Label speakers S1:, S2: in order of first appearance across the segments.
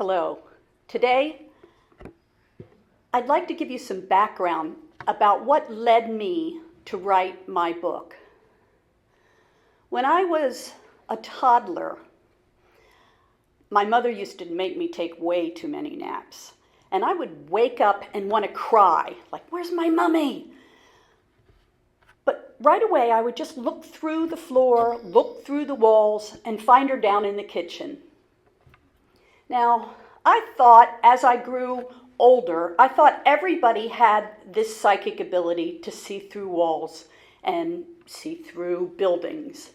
S1: Hello. Today, I'd like to give you some background about what led me to write my book. When I was a toddler, my mother used to make me take way too many naps. And I would wake up and want to cry, like, where's my mummy? But right away, I would just look through the floor, look through the walls, and find her down in the kitchen. Now, I thought as I grew older, I thought everybody had this psychic ability to see through walls and see through buildings.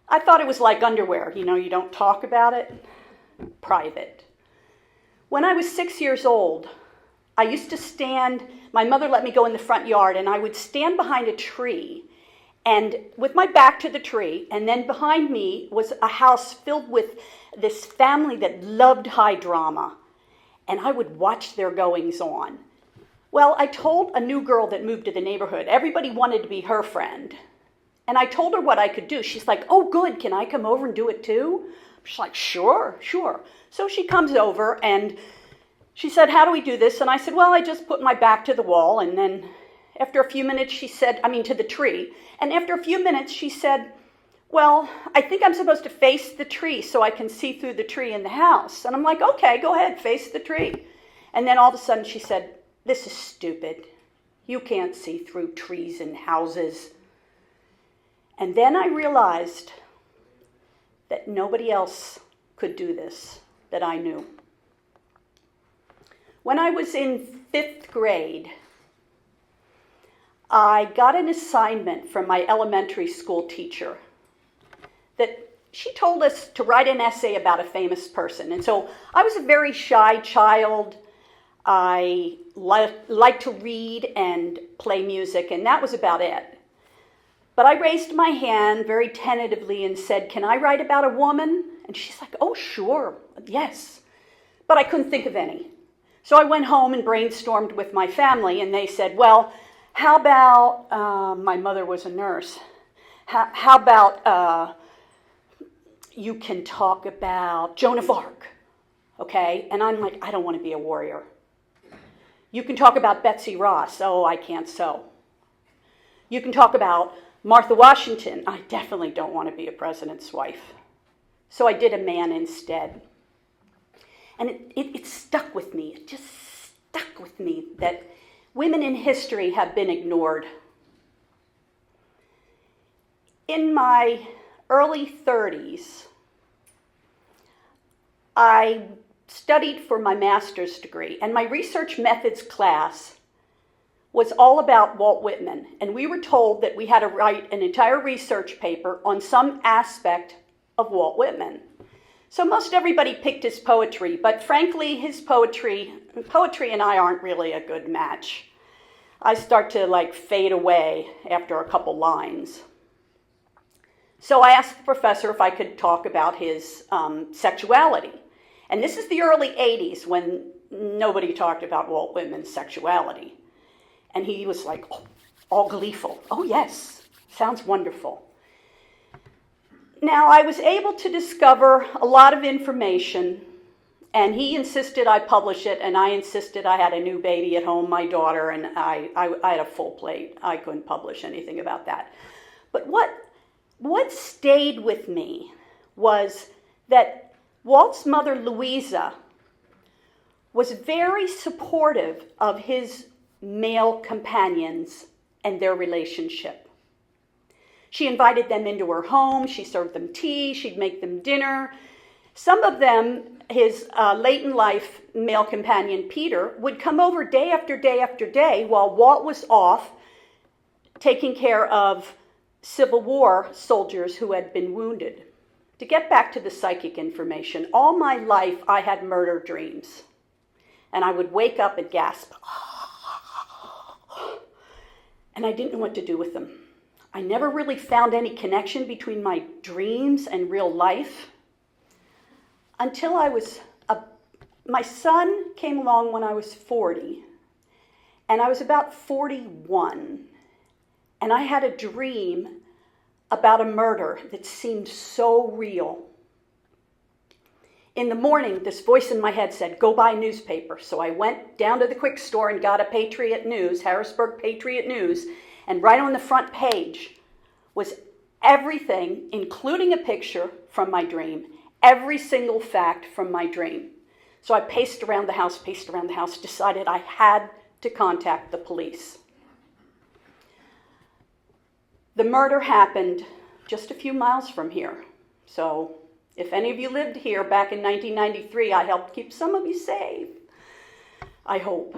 S1: I thought it was like underwear, you don't talk about it, private. When I was 6 years old, I used to stand, my mother let me go in the front yard, and I would stand behind a tree and with my back to the tree, and then behind me was a house filled with this family that loved high drama, and I would watch their goings on. Well, I told a new girl that moved to the neighborhood, everybody wanted to be her friend, and I told her what I could do. She's like, oh good, can I come over and do it too? She's like, sure. So she comes over and she said, how do we do this? And I said, well, I just put my back to the wall. And then after a few minutes, to the tree. And after a few minutes, she said, well, I think I'm supposed to face the tree so I can see through the tree in the house. And I'm like, okay, go ahead, face the tree. And then all of a sudden she said, this is stupid. You can't see through trees and houses. And then I realized that nobody else could do this that I knew. When I was in 5th grade, I got an assignment from my elementary school teacher that she told us to write an essay about a famous person. And so I was a very shy child. I liked to read and play music, and that was about it. But I raised my hand very tentatively and said, can I write about a woman? And she's like, oh, sure, yes. But I couldn't think of any. So I went home and brainstormed with my family, and they said, well, how about, my mother was a nurse, how about you can talk about Joan of Arc, okay? And I'm like, I don't want to be a warrior. You can talk about Betsy Ross. Oh, I can't sew. You can talk about Martha Washington. I definitely don't want to be a president's wife. So I did a man instead. And it stuck with me. It just stuck with me that women in history have been ignored. In my early 30s, I studied for my master's degree, and my research methods class was all about Walt Whitman. And we were told that we had to write an entire research paper on some aspect of Walt Whitman. So most everybody picked his poetry, but frankly, his poetry and I aren't really a good match. I start to fade away after a couple lines. So I asked the professor if I could talk about his sexuality. And this is the early 80s when nobody talked about Walt Whitman's sexuality. And he was like, oh, all gleeful. Oh yes, sounds wonderful. Now, I was able to discover a lot of information, and he insisted I publish it, and I insisted I had a new baby at home, my daughter, and I had a full plate. I couldn't publish anything about that. But what stayed with me was that Walt's mother, Louisa, was very supportive of his male companions and their relationship. She invited them into her home, she served them tea, she'd make them dinner. Some of them, his late-in-life male companion, Peter, would come over day after day after day while Walt was off taking care of Civil War soldiers who had been wounded. To get back to the psychic information, all my life I had murder dreams. And I would wake up and gasp. And I didn't know what to do with them. I never really found any connection between my dreams and real life until my son came along when I was 40, and I was about 41, and I had a dream about a murder that seemed so real. In the morning, this voice in my head said, go buy a newspaper. So I went down to the quick store and got a Patriot News, Harrisburg Patriot News, and right on the front page was everything, including a picture from my dream, every single fact from my dream. So I paced around the house, decided I had to contact the police. The murder happened just a few miles from here. So if any of you lived here back in 1993, I helped keep some of you safe, I hope.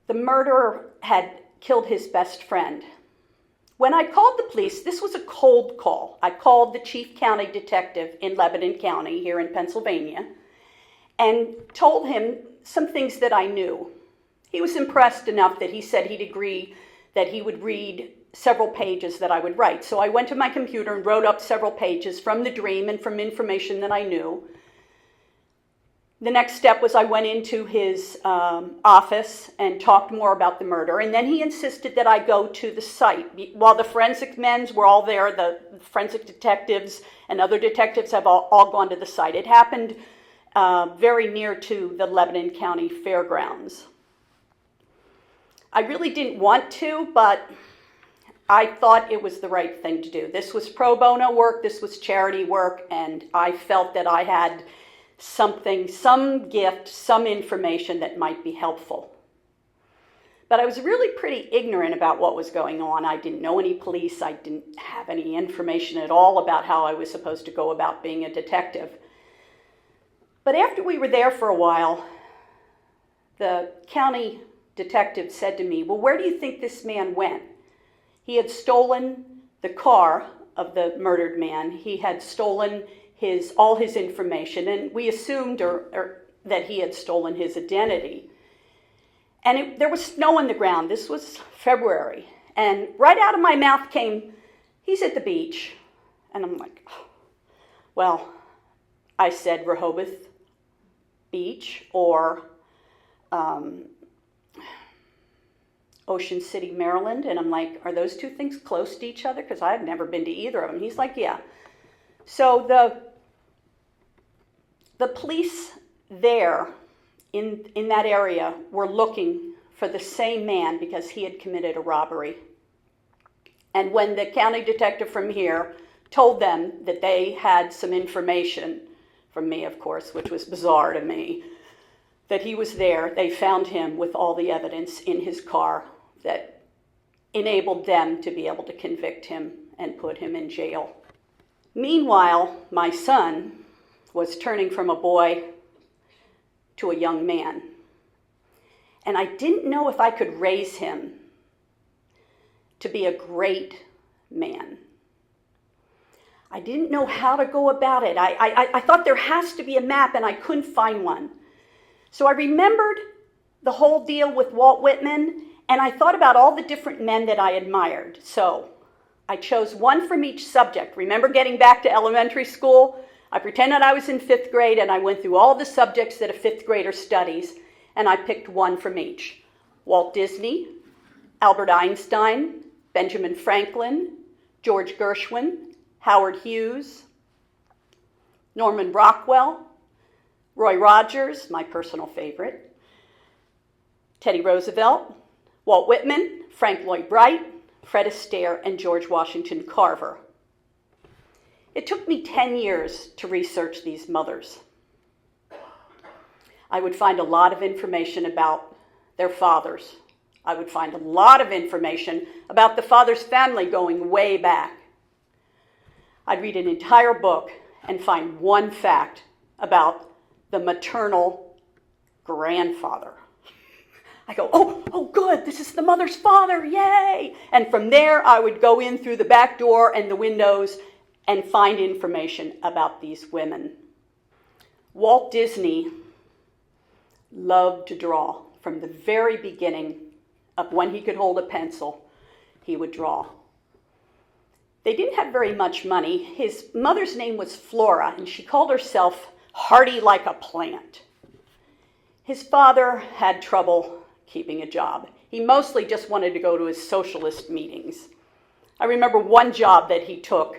S1: The murderer had killed his best friend. When I called the police, this was a cold call. I called the chief county detective in Lebanon County here in Pennsylvania and told him some things that I knew. He was impressed enough that he said he'd agree that he would read several pages that I would write. So I went to my computer and wrote up several pages from the dream and from information that I knew. The next step was I went into his office and talked more about the murder. And then he insisted that I go to the site. While the forensic men were all there, the forensic detectives and other detectives have all gone to the site. It happened very near to the Lebanon County Fairgrounds. I really didn't want to, but I thought it was the right thing to do. This was pro bono work, this was charity work, and I felt that I had something, some gift, some information that might be helpful. But I was really pretty ignorant about what was going on. I didn't know any police. I didn't have any information at all about how I was supposed to go about being a detective. But after we were there for a while, the county detective said to me, well, where do you think this man went? He had stolen the car of the murdered man. He had stolen all his information, and we assumed that he had stolen his identity. And there was snow on the ground. This was February. And right out of my mouth came, he's at the beach. And I'm like, oh. Well, I said Rehoboth Beach or Ocean City, Maryland. And I'm like, are those two things close to each other? Because I've never been to either of them. He's like, yeah. So the police there in that area were looking for the same man because he had committed a robbery. And when the county detective from here told them that they had some information from me, of course, which was bizarre to me, that he was there, they found him with all the evidence in his car that enabled them to be able to convict him and put him in jail. Meanwhile, my son was turning from a boy to a young man. And I didn't know if I could raise him to be a great man. I didn't know how to go about it. I thought there has to be a map, and I couldn't find one. So I remembered the whole deal with Walt Whitman, and I thought about all the different men that I admired. So I chose one from each subject. Remember getting back to elementary school? I pretended I was in 5th grade, and I went through all the subjects that a 5th grader studies, and I picked one from each. Walt Disney, Albert Einstein, Benjamin Franklin, George Gershwin, Howard Hughes, Norman Rockwell, Roy Rogers, my personal favorite, Teddy Roosevelt, Walt Whitman, Frank Lloyd Wright, Fred Astaire, and George Washington Carver. It took me 10 years to research these mothers. I would find a lot of information about their fathers. I would find a lot of information about the father's family going way back. I'd read an entire book and find one fact about the maternal grandfather. I go, oh, good, this is the mother's father, yay! And from there, I would go in through the back door and the windows and find information about these women. Walt Disney loved to draw. From the very beginning of when he could hold a pencil, he would draw. They didn't have very much money. His mother's name was Flora, and she called herself hardy like a plant. His father had trouble keeping a job. He mostly just wanted to go to his socialist meetings. I remember one job that he took.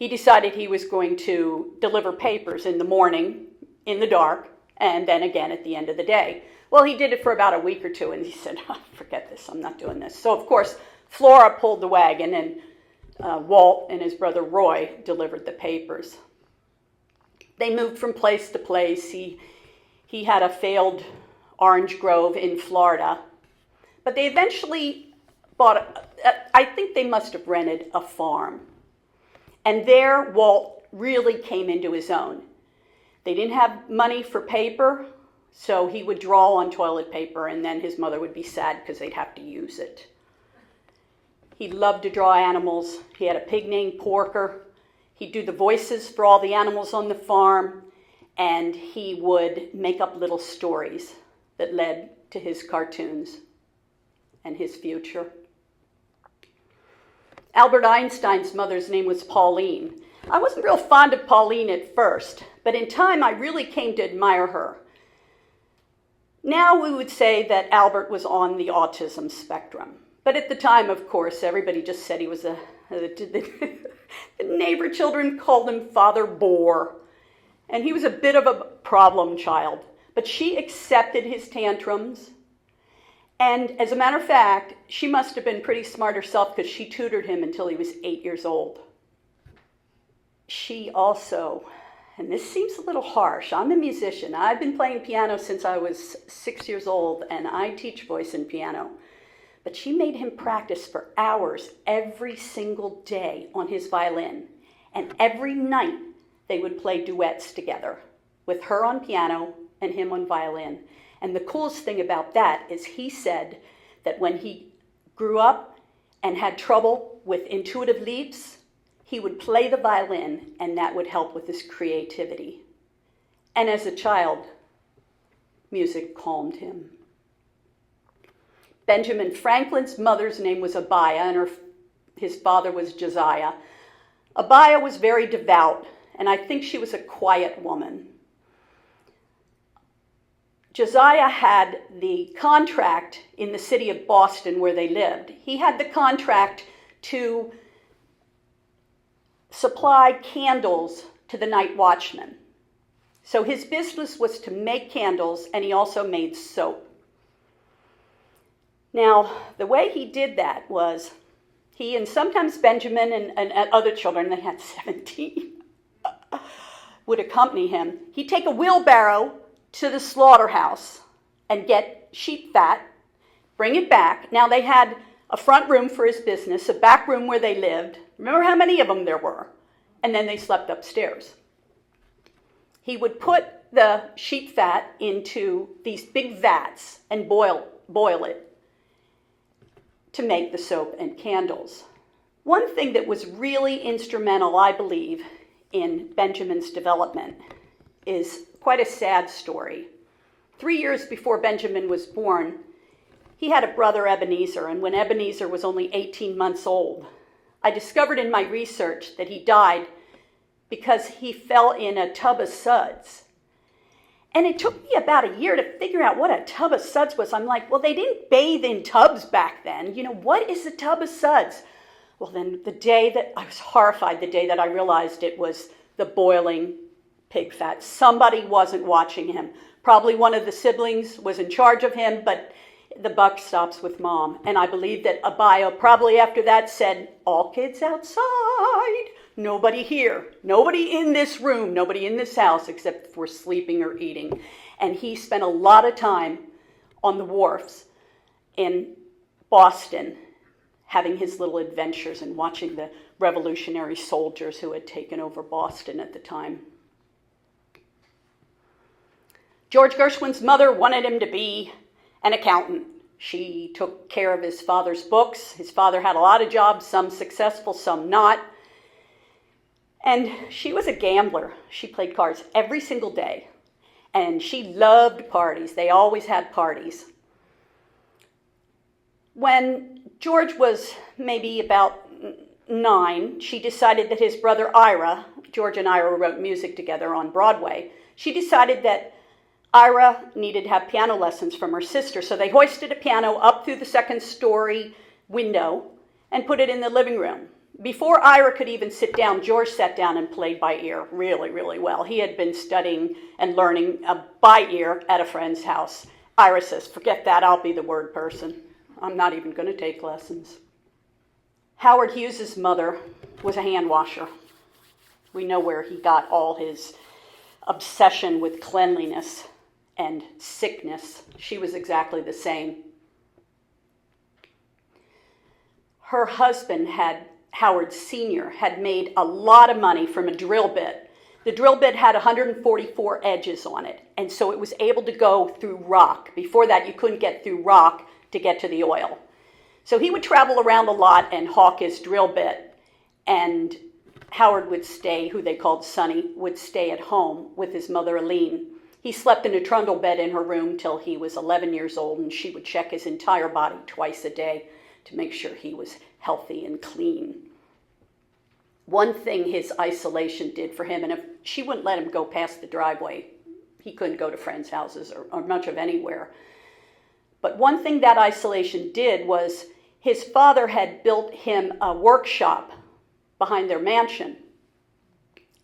S1: he decided he was going to deliver papers in the morning, in the dark, and then again at the end of the day. Well, he did it for about a week or two, and he said, oh, forget this, I'm not doing this. So, of course, Flora pulled the wagon, and Walt and his brother Roy delivered the papers. They moved from place to place. He had a failed orange grove in Florida, but they eventually bought, I think they must have rented a farm. And there, Walt really came into his own. They didn't have money for paper, so he would draw on toilet paper, and then his mother would be sad because they'd have to use it. He loved to draw animals. He had a pig named Porker. He'd do the voices for all the animals on the farm, and he would make up little stories that led to his cartoons and his future. Albert Einstein's mother's name was Pauline. I wasn't real fond of Pauline at first, but in time I really came to admire her. Now we would say that Albert was on the autism spectrum. But at the time, of course, everybody just said he was the neighbor children called him Father Bore. And he was a bit of a problem child. But she accepted his tantrums. And as a matter of fact, she must have been pretty smart herself because she tutored him until he was 8 years old. She also, and this seems a little harsh, I'm a musician. I've been playing piano since I was 6 years old, and I teach voice and piano. But she made him practice for hours every single day on his violin. And every night they would play duets together with her on piano and him on violin. And the coolest thing about that is he said that when he grew up and had trouble with intuitive leaps, he would play the violin and that would help with his creativity. And as a child, music calmed him. Benjamin Franklin's mother's name was Abiah, and his father was Josiah. Abiah was very devout, and I think she was a quiet woman. Josiah had the contract in the city of Boston where they lived. He had the contract to supply candles to the night watchman. So his business was to make candles, and he also made soap. Now, the way he did that was he and sometimes Benjamin and other children, they had 17, would accompany him. He'd take a wheelbarrow to the slaughterhouse and get sheep fat, bring it back. Now, they had a front room for his business, a back room where they lived. Remember how many of them there were? And then they slept upstairs. He would put the sheep fat into these big vats and boil it to make the soap and candles. One thing that was really instrumental, I believe, in Benjamin's development is quite a sad story. 3 years before Benjamin was born, he had a brother, Ebenezer, and when Ebenezer was only 18 months old, I discovered in my research that he died because he fell in a tub of suds. And it took me about a year to figure out what a tub of suds was. I'm like, well, they didn't bathe in tubs back then. You know, what is a tub of suds? Well, then the day that I was horrified, the day that I realized it was the boiling pig fat. Somebody wasn't watching him. Probably one of the siblings was in charge of him, but the buck stops with mom. And I believe that Abiah probably after that said, all kids outside. Nobody here, nobody in this room, nobody in this house except for sleeping or eating. And he spent a lot of time on the wharfs in Boston having his little adventures and watching the revolutionary soldiers who had taken over Boston at the time. George Gershwin's mother wanted him to be an accountant. She took care of his father's books. His father had a lot of jobs, some successful, some not. And she was a gambler. She played cards every single day. And she loved parties. They always had parties. When George was maybe about 9, she decided that his brother Ira, George and Ira wrote music together on Broadway, she decided that Ira needed to have piano lessons from her sister. So they hoisted a piano up through the second story window and put it in the living room. Before Ira could even sit down, George sat down and played by ear really, really well. He had been studying and learning by ear at a friend's house. Ira says, forget that, I'll be the word person. I'm not even going to take lessons. Howard Hughes's mother was a hand washer. We know where he got all his obsession with cleanliness and sickness. She was exactly the same. Her husband Howard Sr. had made a lot of money from a drill bit. The drill bit had 144 edges on it, and so it was able to go through rock. Before that, you couldn't get through rock to get to the oil. So he would travel around a lot and hawk his drill bit, and Howard would stay, who they called Sonny, would stay at home with his mother, Aline. He slept in a trundle bed in her room till he was 11 years old, and she would check his entire body twice a day to make sure he was healthy and clean. One thing his isolation did for him, and if she wouldn't let him go past the driveway, he couldn't go to friends' houses or much of anywhere. But one thing that isolation did was his father had built him a workshop behind their mansion.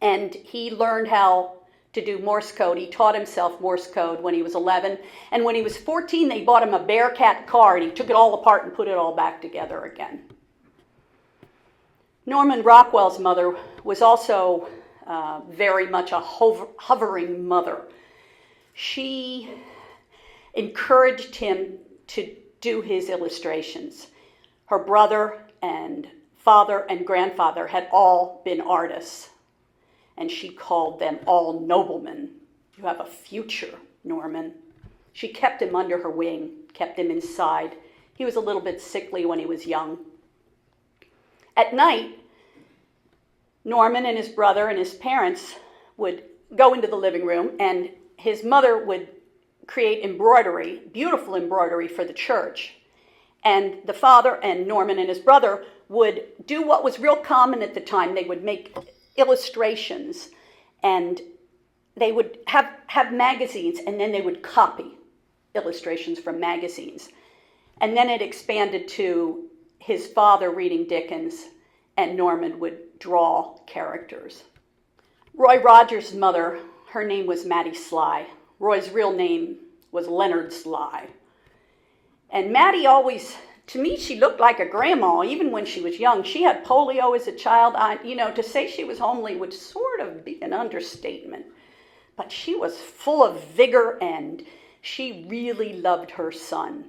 S1: And he learned how to do Morse code. He taught himself Morse code when he was 11. And when he was 14, they bought him a Bearcat car, and he took it all apart and put it all back together again. Norman Rockwell's mother was also very much a hovering mother. She encouraged him to do his illustrations. Her brother and father and grandfather had all been artists, and she called them all noblemen. You have a future, Norman. She kept him under her wing, kept him inside. He was a little bit sickly when he was young. At night, Norman and his brother and his parents would go into the living room, and his mother would create embroidery, beautiful embroidery for the church. And the father and Norman and his brother would do what was real common at the time. They would make illustrations, and they would have magazines, and then they would copy illustrations from magazines. And then it expanded to his father reading Dickens, and Norman would draw characters. Roy Rogers' mother, her name was Mattie Sly. Roy's real name was Leonard Sly. And Mattie always, to me, she looked like a grandma, even when she was young. She had polio as a child. To say she was homely would sort of be an understatement. But she was full of vigor, and she really loved her son.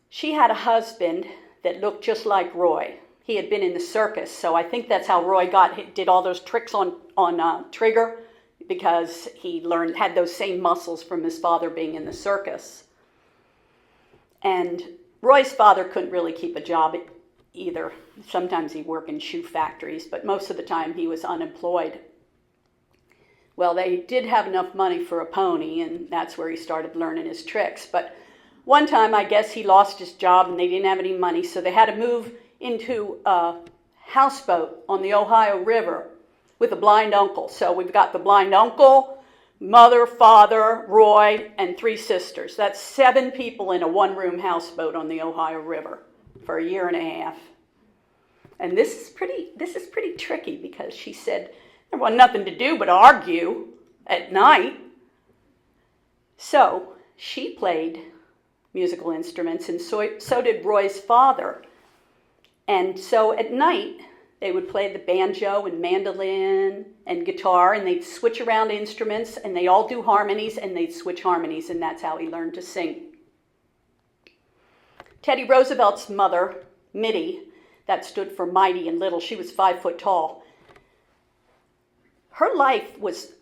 S1: She had a husband that looked just like Roy. He had been in the circus, so I think that's how Roy did all those tricks on Trigger, because he had those same muscles from his father being in the circus. And Roy's father couldn't really keep a job either. Sometimes he'd work in shoe factories, but most of the time he was unemployed. Well, they did have enough money for a pony, and that's where he started learning his tricks. But one time, I guess he lost his job and they didn't have any money, so they had to move into a houseboat on the Ohio River with a blind uncle. So we've got the blind uncle, mother, father, Roy, and 3 sisters. That's 7 people in a one-room houseboat on the Ohio River for a year and a half. And this is pretty tricky, because she said there wasn't nothing to do but argue at night. So she played musical instruments, and so did Roy's father. And so at night, they would play the banjo and mandolin and guitar, and they'd switch around instruments, and they all do harmonies, and they'd switch harmonies, and that's how he learned to sing. Teddy Roosevelt's mother, Mittie, that stood for mighty and little, she was 5 foot tall. Her life was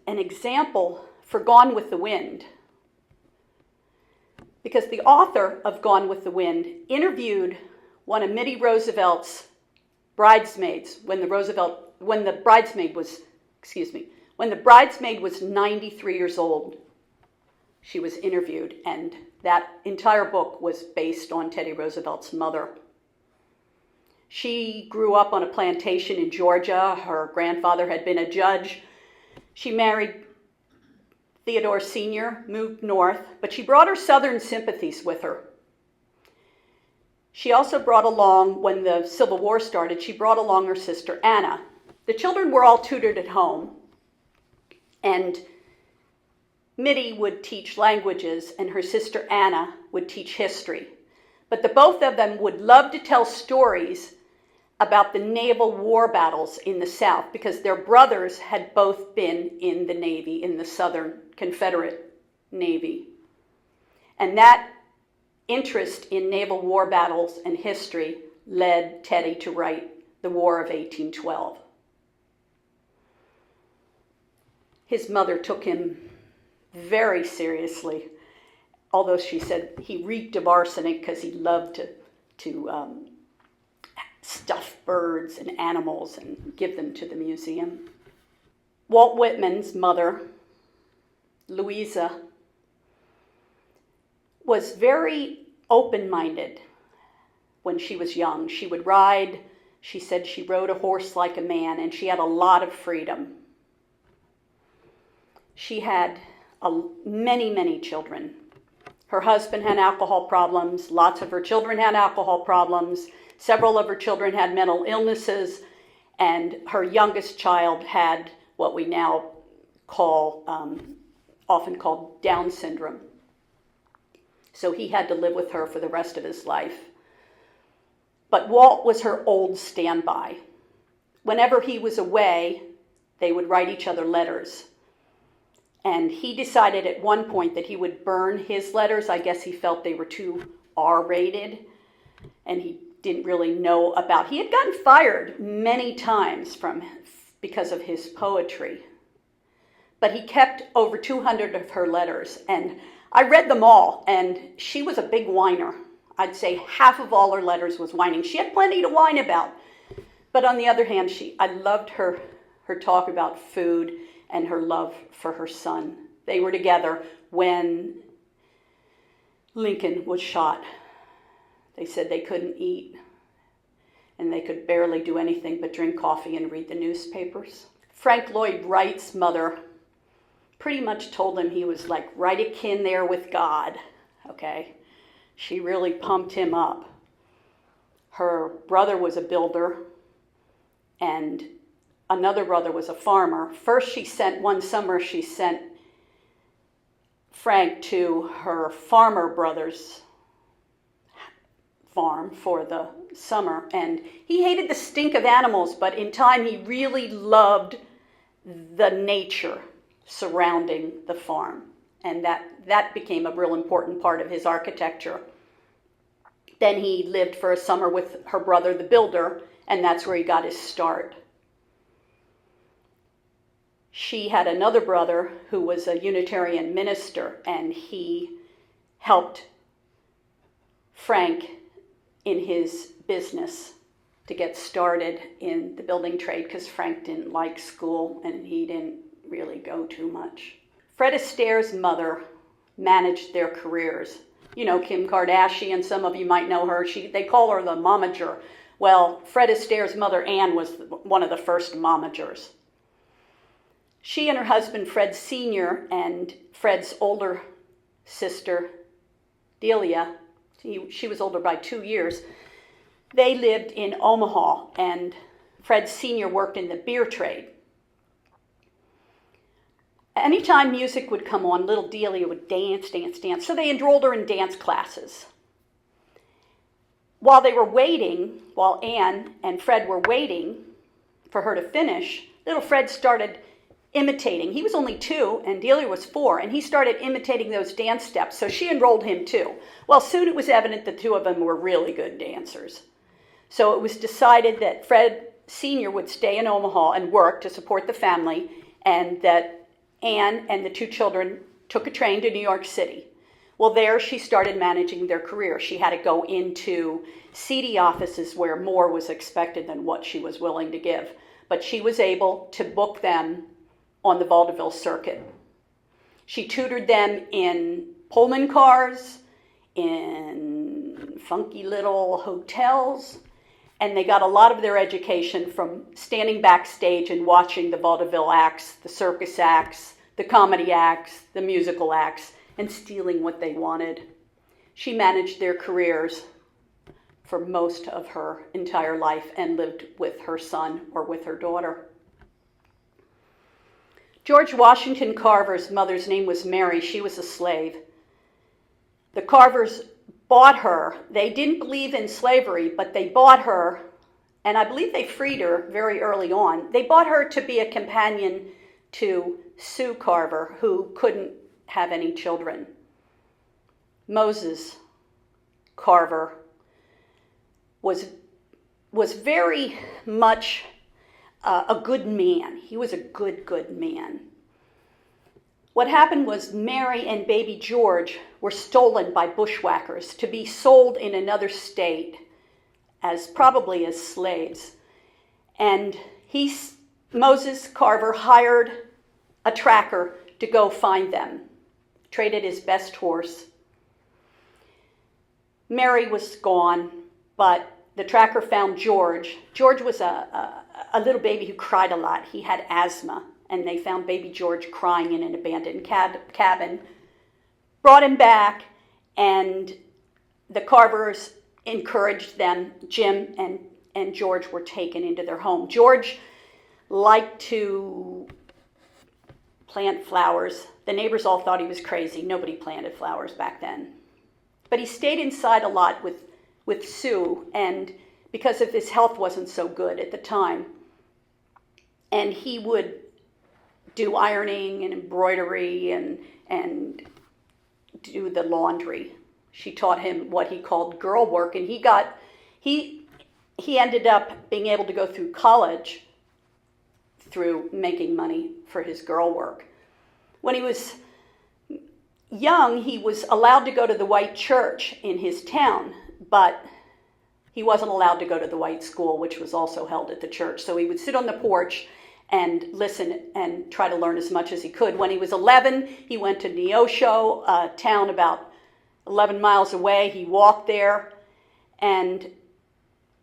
S1: an example for Gone with the Wind, because the author of Gone with the Wind interviewed one of Mittie Roosevelt's bridesmaids when the bridesmaid was 93 years old. She was interviewed, and that entire book was based on Teddy Roosevelt's mother. She grew up on a plantation in Georgia. Her grandfather had been a judge. She married Theodore Sr., moved north, but she brought her Southern sympathies with her. She also brought along, when the Civil War started, she brought along her sister Anna. The children were all tutored at home, and Mittie would teach languages, and her sister Anna would teach history. But the both of them would love to tell stories about the naval war battles in the South, because their brothers had both been in the Navy, in the Southern Confederate Navy. And that interest in naval war battles and history led Teddy to write The War of 1812. His mother took him very seriously, although she said he reeked of arsenic because he loved to stuff birds and animals and give them to the museum. Walt Whitman's mother, Louisa, was very open-minded when she was young. She would ride, she said she rode a horse like a man, and she had a lot of freedom. She had many, many children. Her husband had alcohol problems. Lots of her children had alcohol problems. Several of her children had mental illnesses, and her youngest child had what we now call, often called Down syndrome. So he had to live with her for the rest of his life. But Walt was her old standby. Whenever he was away, they would write each other letters. And he decided at one point that he would burn his letters. I guess he felt they were too R-rated, and he didn't really know about. He had gotten fired many times because of his poetry. But he kept over 200 of her letters, and I read them all, and she was a big whiner. I'd say half of all her letters was whining. She had plenty to whine about. But on the other hand, I loved her talk about food and her love for her son. They were together when Lincoln was shot. They said they couldn't eat, and they could barely do anything but drink coffee and read the newspapers. Frank Lloyd Wright's mother pretty much told him he was like right akin there with God, okay? She really pumped him up. Her brother was a builder, and another brother was a farmer. First, one summer she sent Frank to her farmer brother's farm for the summer, and he hated the stink of animals, but in time he really loved the nature surrounding the farm, and that became a real important part of his architecture. Then he lived for a summer with her brother, the builder, and that's where he got his start. She had another brother who was a Unitarian minister, and he helped Frank in his business to get started in the building trade, because Frank didn't like school and he didn't really go too much. Fred Astaire's mother managed their careers. You know, Kim Kardashian, some of you might know her. They call her the momager. Well, Fred Astaire's mother, Ann, was one of the first momagers. She and her husband, Fred Sr., and Fred's older sister, Delia, she was older by 2 years, they lived in Omaha, and Fred Sr. worked in the beer trade. Anytime music would come on, little Delia would dance. So they enrolled her in dance classes. While Ann and Fred were waiting for her to finish, little Fred started imitating. He was only 2 and Delia was 4, and he started imitating those dance steps, so she enrolled him too. Well, soon it was evident the two of them were really good dancers. So it was decided that Fred Sr. would stay in Omaha and work to support the family, and that Ann and the 2 children took a train to New York City. Well, there she started managing their career. She had to go into seedy offices where more was expected than what she was willing to give. But she was able to book them on the vaudeville circuit. She tutored them in Pullman cars, in funky little hotels, and they got a lot of their education from standing backstage and watching the vaudeville acts, the circus acts, the comedy acts, the musical acts, and stealing what they wanted. She managed their careers for most of her entire life and lived with her son or with her daughter. George Washington Carver's mother's name was Mary. She was a slave. The Carvers bought her. They didn't believe in slavery, but they bought her, and I believe they freed her very early on. They bought her to be a companion to Sue Carver, who couldn't have any children. Moses Carver was very much a good man. He was a good man. What happened was Mary and baby George were stolen by bushwhackers to be sold in another state probably as slaves. And Moses Carver hired a tracker to go find them, traded his best horse. Mary was gone, but the tracker found George. George was a little baby who cried a lot. He had asthma, and they found baby George crying in an abandoned cabin, brought him back, and the Carvers encouraged them. Jim and George were taken into their home. George liked to plant flowers. The neighbors all thought he was crazy. Nobody planted flowers back then. But he stayed inside a lot with Sue, and because of his health wasn't so good at the time. And he would do ironing and embroidery and do the laundry. She taught him what he called girl work, and he ended up being able to go through college through making money for his girl work. When he was young, he was allowed to go to the white church in his town, but he wasn't allowed to go to the white school, which was also held at the church. So he would sit on the porch and listen and try to learn as much as he could. When he was 11, he went to Neosho, a town about 11 miles away. He walked there and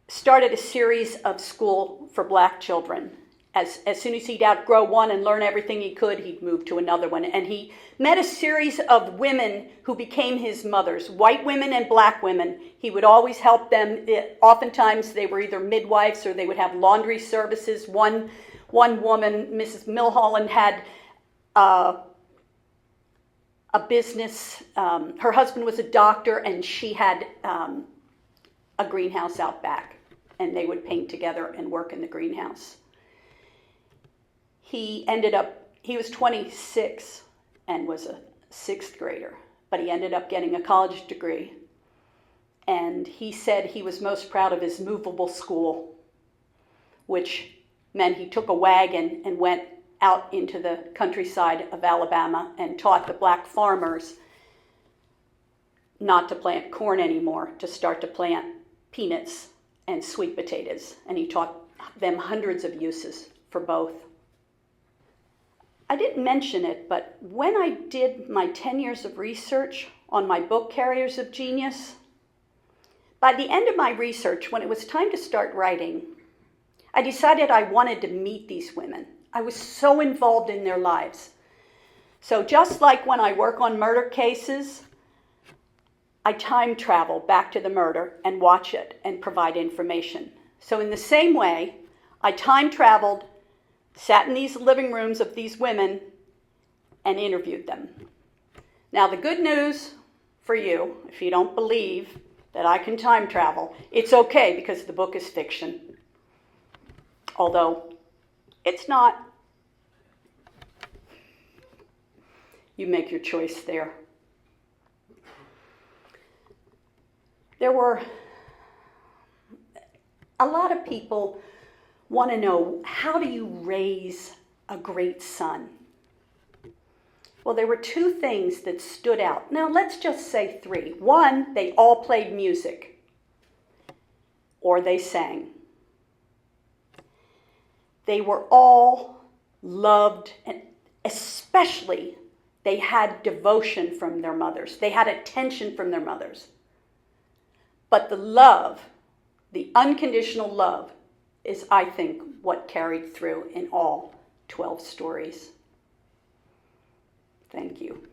S1: started a series of school for black children. As soon as he'd outgrow one and learn everything he could, he'd move to another one. And he met a series of women who became his mothers, white women and black women. He would always help them. Oftentimes they were either midwives or they would have laundry services. One woman, Mrs. Milholland, had a business. Her husband was a doctor, and she had a greenhouse out back, and they would paint together and work in the greenhouse. He was 26 and was a sixth grader, but he ended up getting a college degree. And he said he was most proud of his movable school, which meant he took a wagon and went out into the countryside of Alabama and taught the black farmers not to plant corn anymore, to start to plant peanuts and sweet potatoes. And he taught them hundreds of uses for both. I didn't mention it, but when I did my 10 years of research on my book, Carriers of Genius, by the end of my research, when it was time to start writing, I decided I wanted to meet these women. I was so involved in their lives. So just like when I work on murder cases, I time travel back to the murder and watch it and provide information. So in the same way, I time traveled, sat in these living rooms of these women, and interviewed them. Now, the good news for you, if you don't believe that I can time travel, it's okay because the book is fiction. Although it's not. You make your choice there. There were a lot of people want to know, how do you raise a great son? Well, there were two things that stood out. Now, let's just say three. One, they all played music, or they sang. They were all loved, and especially they had devotion from their mothers. They had attention from their mothers. But the love, the unconditional love, is, I think, what carried through in all 12 stories. Thank you.